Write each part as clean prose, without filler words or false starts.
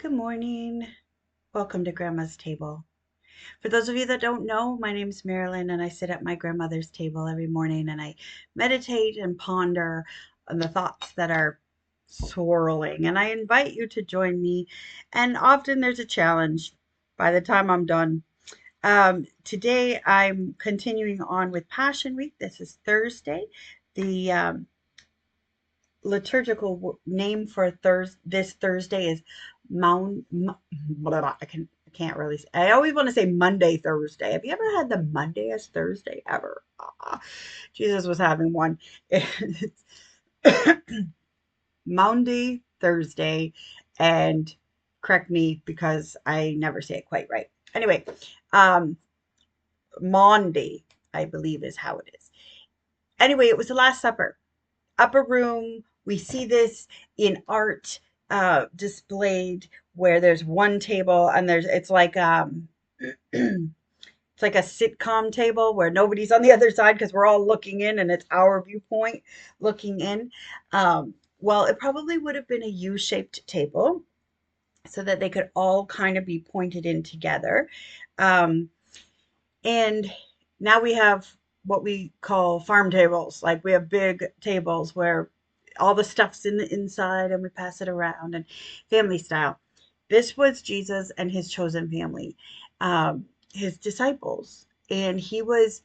Good morning. Welcome to Grandma's Table. For those of you that don't know, my name is Marilyn, and I sit at my grandmother's table every morning and I meditate and ponder on the thoughts that are swirling. And I invite you to join me. And often there's a challenge by the time I'm done. Today I'm continuing on with Passion Week. This is Thursday. The liturgical name for this Thursday is Mount. I can't really. I always want to say Monday Thursday. Have you ever had the Monday as Thursday ever? Jesus was having one. It's Maundy Thursday, and correct me because I never say it quite right. Anyway, um, Maundy, I believe is how it is. Anyway, it was the Last Supper. Upper room. We see this in art displayed where there's one table and it's like it's like a sitcom table where nobody's on the other side because we're all looking in and it's our viewpoint looking in. Well, it probably would have been a U-shaped table so that they could all kind of be pointed in together. Um, and now we have what we call farm tables. Like we have big tables where all the stuff's in the inside and we pass it around and family style. This was Jesus and his chosen family, his disciples. And he was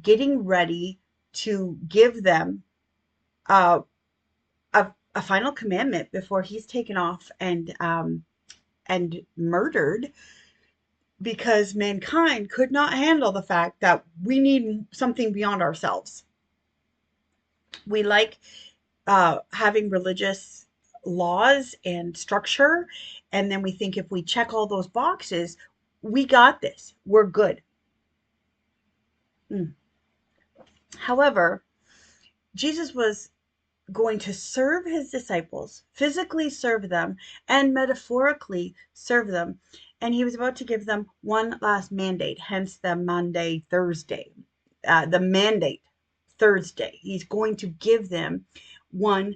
getting ready to give them uh, a final commandment before he's taken off and murdered because mankind could not handle the fact that we need something beyond ourselves. We like having religious laws and structure, and then we think if we check all those boxes, we got this, we're good. Mm. However, Jesus was going to serve his disciples, physically serve them, and metaphorically serve them. And he was about to give them one last mandate, hence the Monday, Thursday, the mandate Thursday. He's going to give them one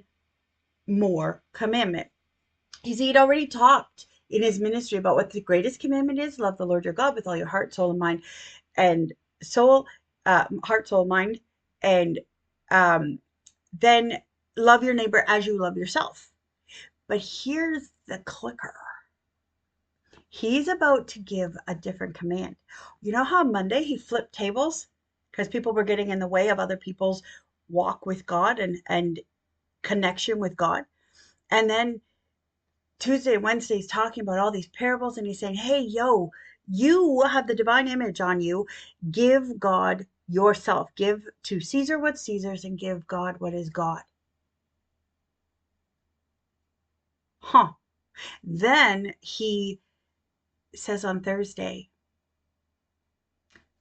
more commandment. He'd already talked in his ministry about what the greatest commandment is: love the Lord your God with all your heart, soul, and mind, and soul, heart, soul, mind, and um, then love your neighbor as you love yourself. But here's the clicker. He's about to give a different command. You know how Monday he flipped tables because people were getting in the way of other people's walk with God and connection with God? And then Tuesday and Wednesday, he's talking about all these parables and he's saying, hey, yo, you have the divine image on you. Give God yourself. Give to Caesar what's Caesar's and give God what is God. Huh. Then he says on Thursday,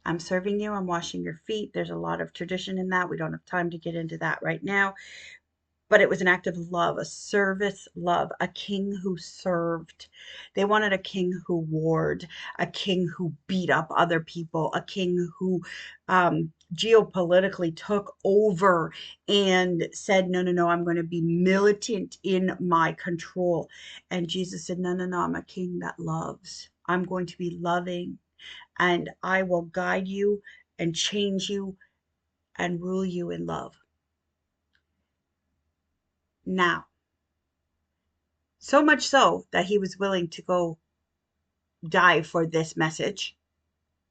I'm serving you, I'm washing your feet. There's a lot of tradition in that. We don't have time to get into that right now. But it was an act of love, a service love, a king who served. They wanted a king who warred, a king who beat up other people, a king who geopolitically took over and said, no, no, no, I'm going to be militant in my control. And Jesus said, no, no, no, I'm a king that loves. I'm going to be loving and I will guide you and change you and rule you in love. Now, so much so that he was willing to go die for this message.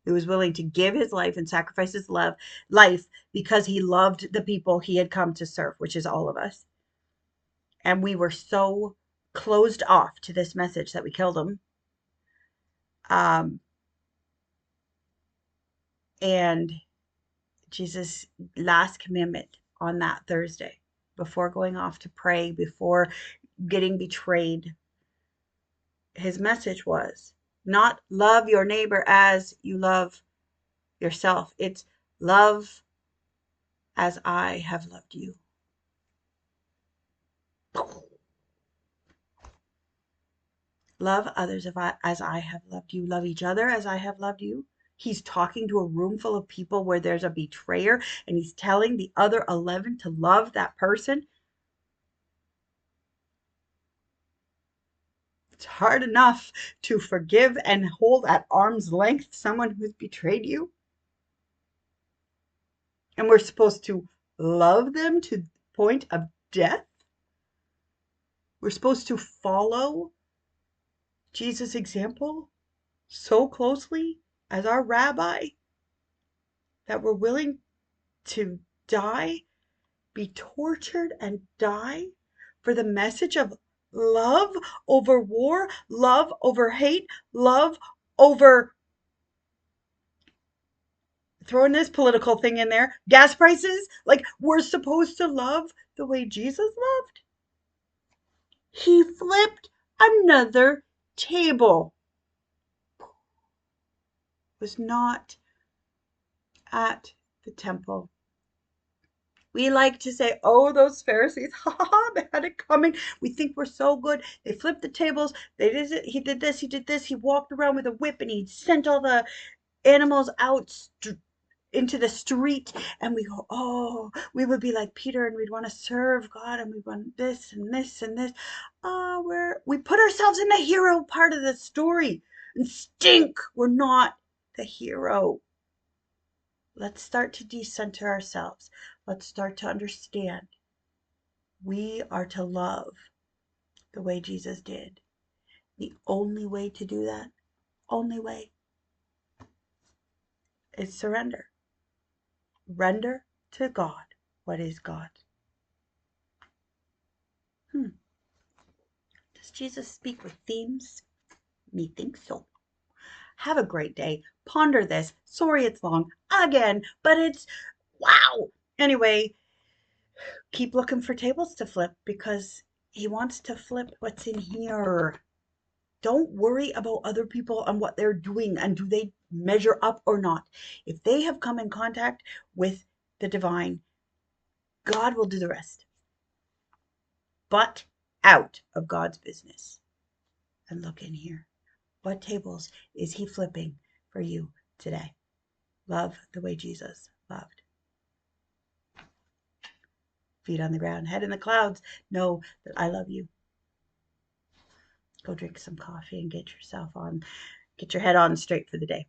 He was willing to give his life and sacrifice his life because he loved the people he had come to serve, which is all of us. And we were so closed off to this message that we killed him. Um, and Jesus' last commandment on that Thursday, before going off to pray, before getting betrayed, his message was not love your neighbor as you love yourself. It's love as I have loved you. Love others as I have loved you. Love each other as I have loved you. He's talking to a room full of people where there's a betrayer and he's telling the other 11 to love that person. It's hard enough to forgive and hold at arm's length someone who's betrayed you. And we're supposed to love them to the point of death. We're supposed to follow Jesus' example so closely as our rabbi that we're willing to die, be tortured and die for the message of love over war, love over hate, love over, throwing this political thing in there, gas prices. Like, we're supposed to love the way Jesus loved. He flipped another table. It was not at the temple. We like to say, oh, those Pharisees, ha ha ha, they had it coming. We think we're so good. They flipped the tables. He did this, he did this. He walked around with a whip and he sent all the animals out into the street. And we go, oh, we would be like Peter and we'd want to serve God and we want this and this and this. We put ourselves in the hero part of the story and stink. We're not the hero. Let's start to decenter ourselves. Let's start to understand we are to love the way Jesus did. The only way to do that, only way, is surrender. Render to God what is God's. Does Jesus speak with themes? Methinks so. Have a great day. Ponder this. Sorry it's long again, but it's wow. Anyway, keep looking for tables to flip because he wants to flip what's in here. Don't worry about other people and what they're doing and do they measure up or not. If they have come in contact with the divine, God will do the rest. But out of God's business. And look in here. What tables is he flipping for you today? Love the way Jesus loved. Feet on the ground, head in the clouds. Know that I love you. Go drink some coffee and get your head on straight for the day.